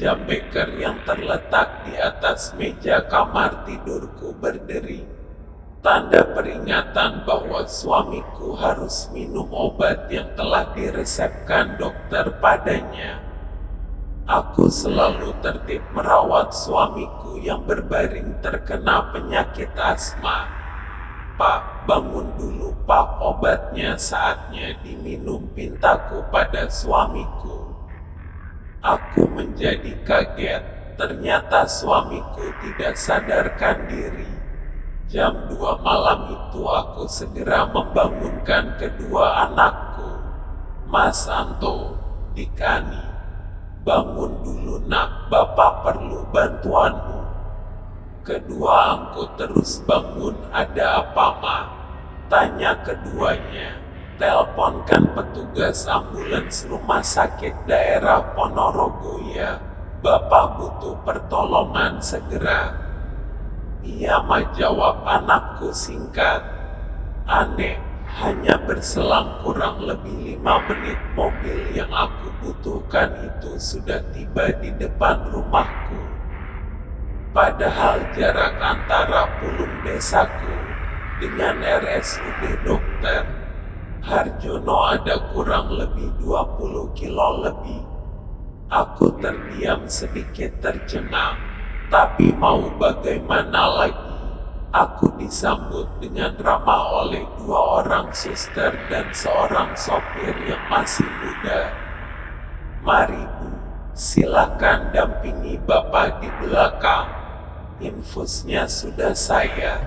meja beker yang terletak di atas meja kamar tidurku berdering. Tanda peringatan bahwa suamiku harus minum obat yang telah diresepkan dokter padanya. Aku selalu tertib merawat suamiku yang berbaring terkena penyakit asma. "Pak, bangun dulu Pak, obatnya saatnya diminum," pintaku pada suamiku. Aku menjadi kaget, ternyata suamiku tidak sadarkan diri. Jam 2 malam itu aku segera membangunkan kedua anakku. "Mas Anto, Dikani, bangun dulu nak, Bapak perlu bantuanmu." Kedua angkut terus bangun. "Ada apa Ma?" tanya keduanya. "Teleponkan petugas ambulans rumah sakit daerah Ponorogo ya, Bapak butuh pertolongan segera." "Iya Ma," jawab anakku singkat. Aneh, hanya berselang kurang lebih 5 menit mobil yang aku butuhkan itu sudah tiba di depan rumahku. Padahal jarak antara Pulung desaku dengan RSUD Dr. Harjono ada kurang lebih 20 kilo lebih. Aku terdiam sedikit tercengang, tapi mau bagaimana lagi? Aku disambut dengan ramah oleh 2 orang suster dan seorang sopir yang masih muda. "Mari Bu, silakan dampingi Bapak di belakang. Infusnya sudah saya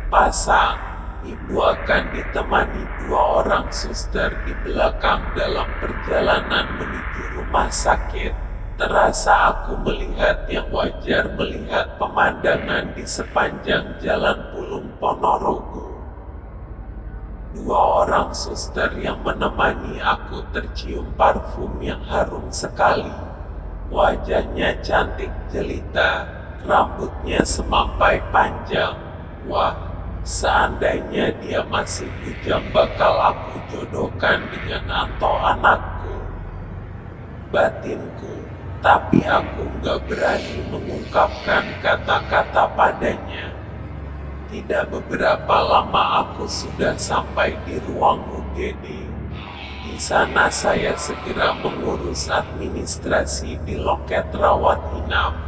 pasang." Ibu akan ditemani 2 orang suster di belakang dalam perjalanan menuju rumah sakit. Terasa aku melihat yang wajar melihat pemandangan di sepanjang jalan Pulung Ponorogo. 2 orang suster yang menemani aku tercium parfum yang harum sekali. Wajahnya cantik jelita, rambutnya semampai panjang. Wah, seandainya dia masih bujang bakal aku jodohkan dengan Anto anakku. Batinku, tapi aku gak berani mengungkapkan kata-kata padanya. Tidak beberapa lama aku sudah sampai di ruang UGD. Di sana saya segera mengurus administrasi di loket rawat inap.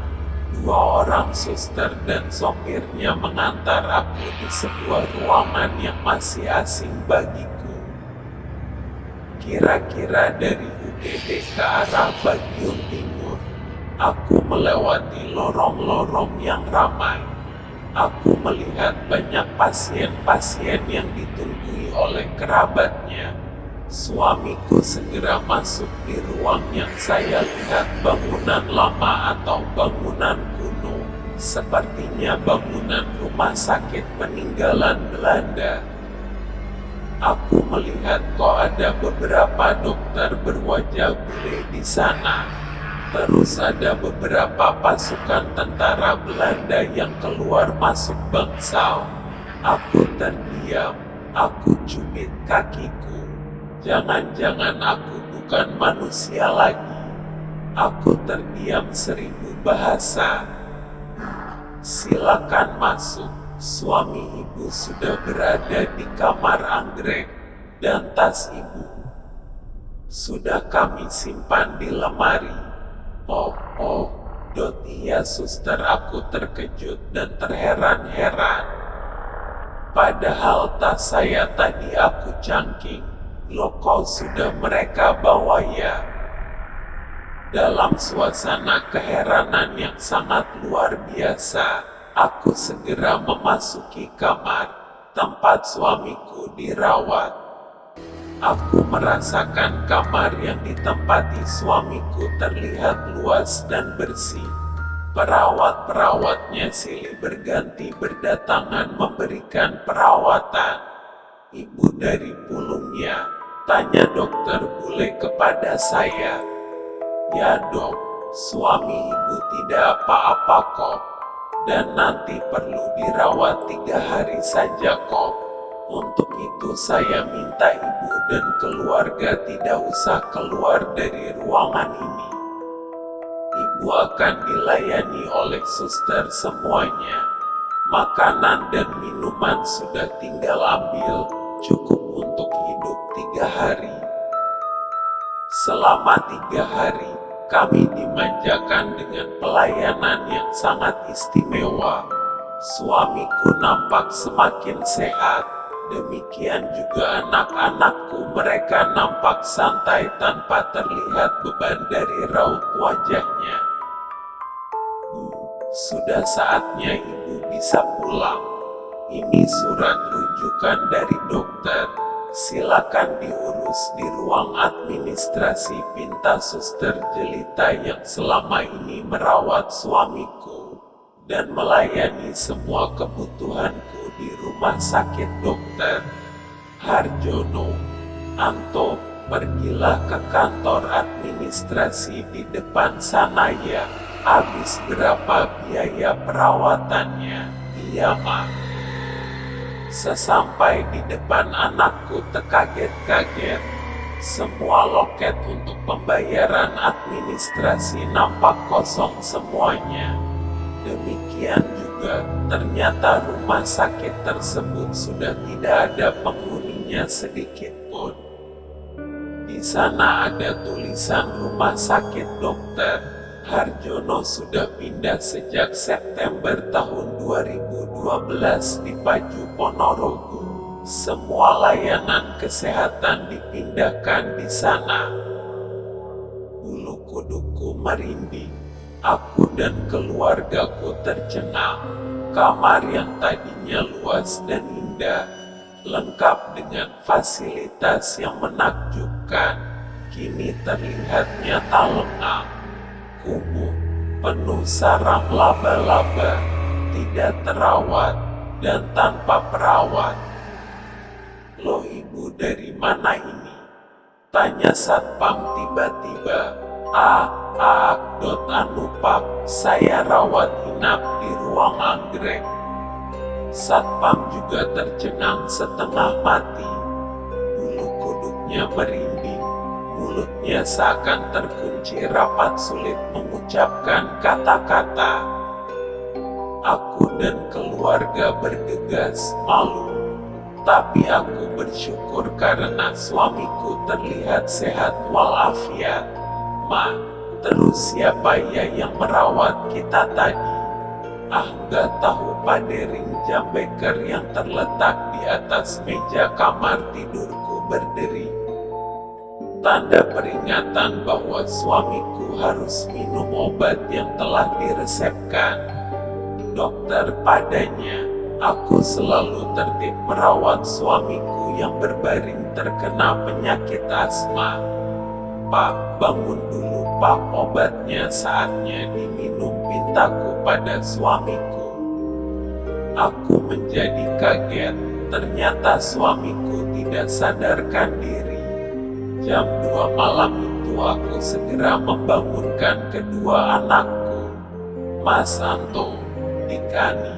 2 orang suster dan sopirnya mengantar aku di sebuah ruangan yang masih asing bagiku. Kira-kira dari UGD ke arah bagian timur, aku melewati lorong-lorong yang ramai. Aku melihat banyak pasien-pasien yang ditunggui oleh kerabatnya. Suamiku segera masuk di ruang yang saya lihat bangunan lama atau bangunan kuno, sepertinya bangunan rumah sakit peninggalan Belanda. Aku melihat kok ada beberapa dokter berwajah bule di sana. Terus ada beberapa pasukan tentara Belanda yang keluar masuk bangsal. Aku terdiam, aku cubit kakiku. Jangan-jangan aku bukan manusia lagi. Aku terdiam 1000 bahasa. "Silakan masuk." Suami ibu sudah berada di kamar anggrek, dan tas ibu sudah kami simpan di lemari. Oh, iya suster, aku terkejut dan terheran-heran. Padahal tas saya tadi aku cangking. Loh, kok sudah mereka bawa ya? Dalam suasana keheranan yang sangat luar biasa, aku segera memasuki kamar tempat suamiku dirawat. Aku merasakan kamar yang ditempati suamiku terlihat luas dan bersih. Perawat-perawatnya silih berganti berdatangan memberikan perawatan. "Ibu dari Pulungnya?" tanya dokter bule kepada saya. "Ya Dok, suami ibu tidak apa-apa kok, dan nanti perlu dirawat 3 hari saja kok. Untuk itu saya minta ibu dan keluarga tidak usah keluar dari ruangan ini." Ibu Ibu akan dilayani oleh suster semuanya. Makanan dan minuman sudah tinggal ambil, cukup untuk hidup 3 hari. Selama 3 hari, kami dimanjakan dengan pelayanan yang sangat istimewa. Suamiku nampak semakin sehat, demikian juga anak-anakku. Mereka nampak santai tanpa terlihat beban dari raut wajahnya. Sudah saatnya ibu bisa pulang. Ini surat rujukan dari dokter. Silakan diurus di ruang administrasi, pinta suster jelita yang selama ini merawat suamiku dan melayani semua kebutuhanku di rumah sakit Dr. Harjono. Anto, pergilah ke kantor administrasi di depan sana ya. Habis berapa biaya perawatannya? Iya, Mak. Sesampai di depan anakku terkaget-kaget. Semua loket untuk pembayaran administrasi nampak kosong semuanya. Demikian juga, ternyata rumah sakit tersebut sudah tidak ada penghuninya sedikit pun. Di sana ada tulisan rumah sakit Dr. Harjono sudah pindah sejak September tahun 2012 di Paju, Ponorogo. Semua layanan kesehatan dipindahkan di sana. Bulu kuduku merinding. Aku dan keluargaku tercengang. Kamar yang tadinya luas dan indah, lengkap dengan fasilitas yang menakjubkan, kini terlihatnya tak lengang, kumuh, penuh sarang laba-laba, tidak terawat, dan tanpa perawat. Loh, ibu dari mana ini? Tanya satpam tiba-tiba. Pak, saya rawat inap di ruang anggrek. Satpam juga tercengang setengah mati. Bulu kuduknya merinding. Mulutnya seakan terkunci rapat, sulit mengucapkan kata-kata. Aku dan keluarga bergegas, malu. Tapi aku bersyukur karena suamiku terlihat sehat walafiat. Ma, terus siapa ya yang merawat kita tadi? Nggak tahu. Padering jambeker yang terletak di atas meja kamar tidurku berderi. Tanda peringatan bahwa suamiku harus minum obat yang telah diresepkan dokter padanya. Aku selalu tertib merawat suamiku yang berbaring terkena penyakit asma. Pak, bangun dulu Pak, obatnya saatnya diminum, pintaku pada suamiku. Aku menjadi kaget, ternyata suamiku tidak sadarkan diri. Jam 2 malam itu aku segera membangunkan kedua anakku. Mas Anto, Dikani,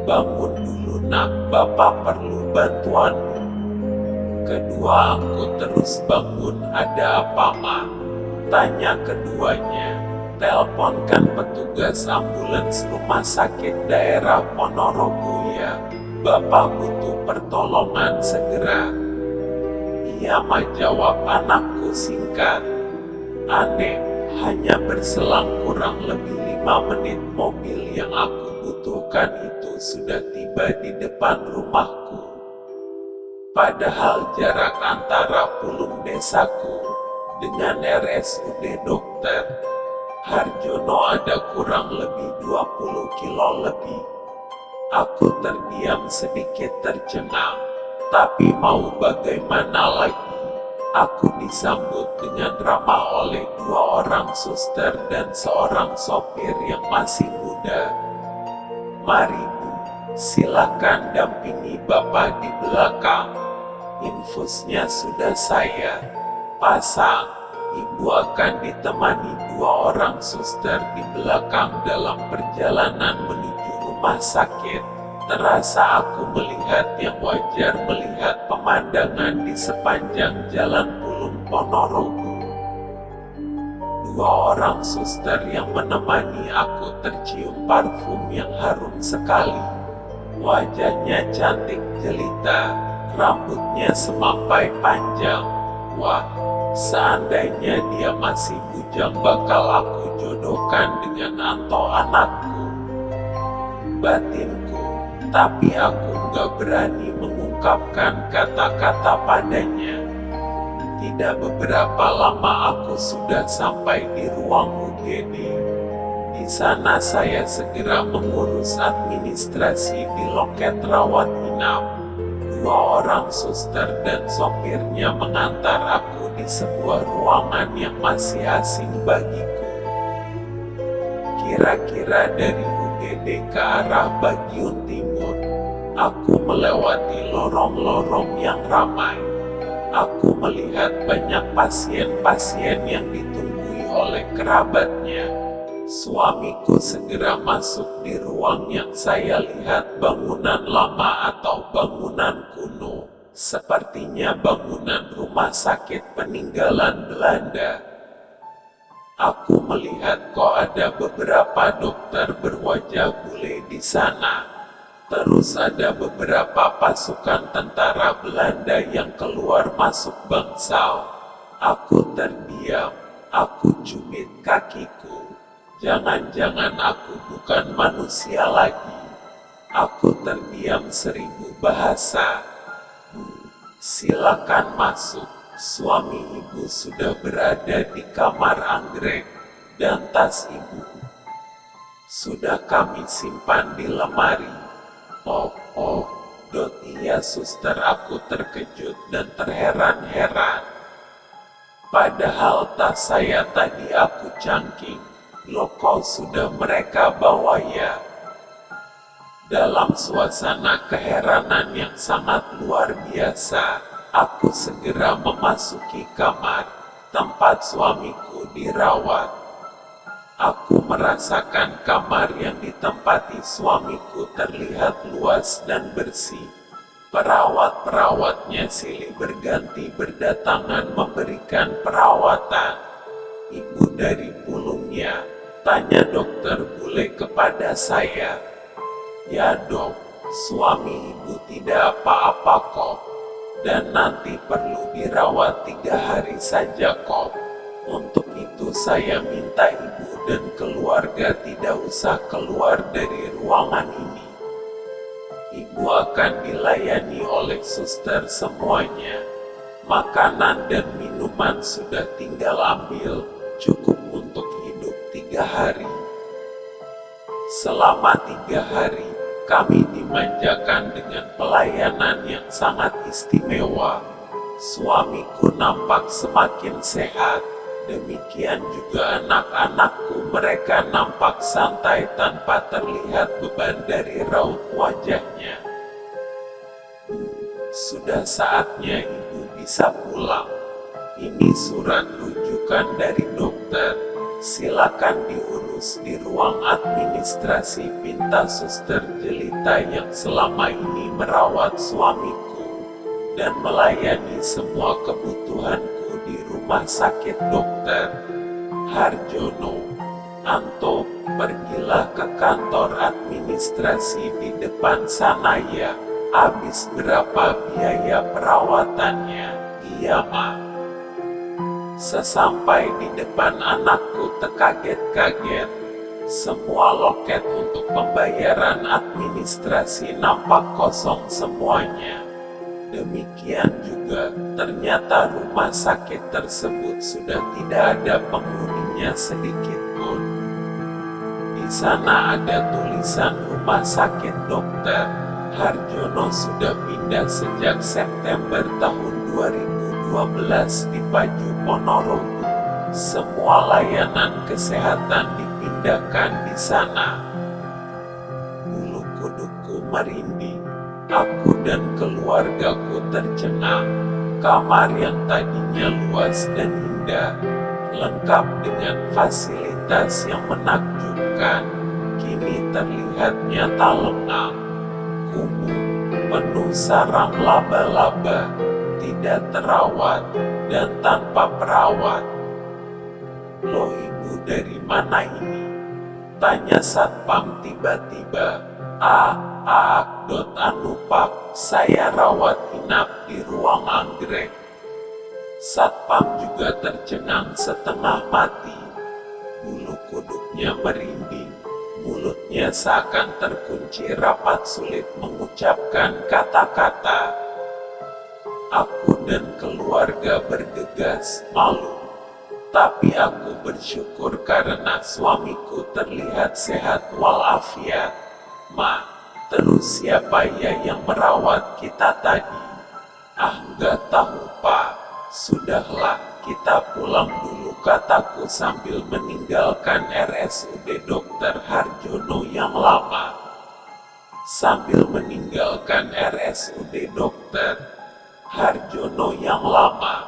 bangun dulu nak, Bapak perlu bantuanmu. Kedua aku terus bangun. Ada apa, Ma? Tanya keduanya. Teleponkan petugas ambulans rumah sakit daerah Ponorogo ya. Bapak butuh pertolongan segera. Iya, Ma, jawab anakku singkat. Aneh, hanya berselang kurang lebih 5 menit mobil yang aku butuhkan itu sudah tiba di depan rumahku. Padahal jarak antara Pulung desaku dengan RSUD Dr. Harjono ada kurang lebih 20 kilo lebih. Aku terdiam sedikit tercengang, tapi mau bagaimana lagi? Aku disambut dengan ramah oleh 2 orang suster dan seorang sopir yang masih muda. Mari Bu, silakan dampingi Bapak di belakang. Infusnya sudah saya pasang. Ibu akan ditemani 2 orang suster di belakang dalam perjalanan menuju rumah sakit. Terasa aku melihat yang wajar melihat pemandangan di sepanjang jalan Pulung Ponorogo. 2 Dua orang suster yang menemani aku tercium parfum yang harum sekali. Wajahnya cantik jelita, rambutnya semampai panjang. Wah, seandainya dia masih bujang bakal aku jodohkan dengan Anto anakku. Batinku, tapi aku gak berani mengungkapkan kata-kata padanya. Tidak beberapa lama aku sudah sampai di ruang UGD. Di sana saya segera mengurus administrasi di loket rawat inap. Dua orang suster dan sopirnya mengantar aku di sebuah ruangan yang masih asing bagiku. Kira-kira dari UGD ke arah bagian timur, aku melewati lorong-lorong yang ramai. Aku melihat banyak pasien-pasien yang ditunggui oleh kerabatnya. Suamiku segera masuk di ruang yang saya lihat bangunan lama atau bangunan kuno. Sepertinya bangunan rumah sakit peninggalan Belanda. Aku melihat kok ada beberapa dokter berwajah bule di sana. Terus ada beberapa pasukan tentara Belanda yang keluar masuk bangsal. Aku terdiam, aku cubit kakiku. Jangan-jangan aku bukan manusia lagi. Aku terdiam 1000 bahasa. Silakan masuk. Suami ibu sudah berada di kamar anggrek, dan tas ibu sudah kami simpan di lemari. Oh, iya suster, aku terkejut dan terheran-heran. Padahal tas saya tadi aku cangking, loh kok sudah mereka bawa ya? Dalam suasana keheranan yang sangat luar biasa, aku segera memasuki kamar tempat suamiku dirawat. Aku merasakan kamar yang ditempati suamiku terlihat luas dan bersih. Perawat-perawatnya silih berganti berdatangan memberikan perawatan. Ibu dari pulungnya, tanya dokter bule kepada saya. Ya dok, suami ibu tidak apa-apa kok, dan nanti perlu dirawat 3 hari saja kok. Untuk itu saya minta ibu dan keluarga tidak usah keluar dari ruangan ini. Ibu akan dilayani oleh suster semuanya. Makanan dan minuman sudah tinggal ambil, cukup untuk hidup 3 hari. Selama 3 hari, kami dimanjakan dengan pelayanan yang sangat istimewa. Suamiku nampak semakin sehat. Demikian juga anak-anakku, mereka nampak santai tanpa terlihat beban dari raut wajahnya. Sudah saatnya ibu bisa pulang. Ini surat rujukan dari dokter. Silakan diurus di ruang administrasi, pinta suster jelita yang selama ini merawat suamiku dan melayani semua kebutuhanku di rumah sakit Dokter Harjono. Anto, pergilah ke kantor administrasi di depan sana ya. Habis berapa biaya perawatannya? Iya ma. Sesampai di depan anakku terkaget-kaget. Semua loket untuk pembayaran administrasi nampak kosong semuanya. Demikian juga, ternyata rumah sakit tersebut sudah tidak ada penghuninya sedikit pun. Di sana ada tulisan Rumah Sakit Dokter Harjono sudah pindah sejak September tahun 2012 di Paju Ponorogo. Semua layanan kesehatan dipindahkan di sana. Bulu kuduku merinding. Aku dan keluargaku tercengang. Kamar yang tadinya luas dan indah, lengkap dengan fasilitas yang menakjubkan, kini terlihat nyata lengang, kumuh, penuh sarang laba-laba, tidak terawat, dan tanpa perawat. Loh, ibu dari mana ini? Tanya satpam tiba-tiba. Anu pak, saya rawat inap di ruang anggrek. Satpam juga tercengang setengah mati. Bulu kuduknya merinding. Mulutnya seakan terkunci rapat, sulit mengucapkan kata-kata. Aku dan keluarga bergegas, malu. Tapi aku bersyukur karena suamiku terlihat sehat walafiat. Ma, terus siapa ya yang merawat kita tadi? Nggak tahu pak. Sudahlah, kita pulang dulu, kataku sambil meninggalkan RSUD Dr. Harjono yang lama. Sambil meninggalkan RSUD Dr. Harjono yang lama,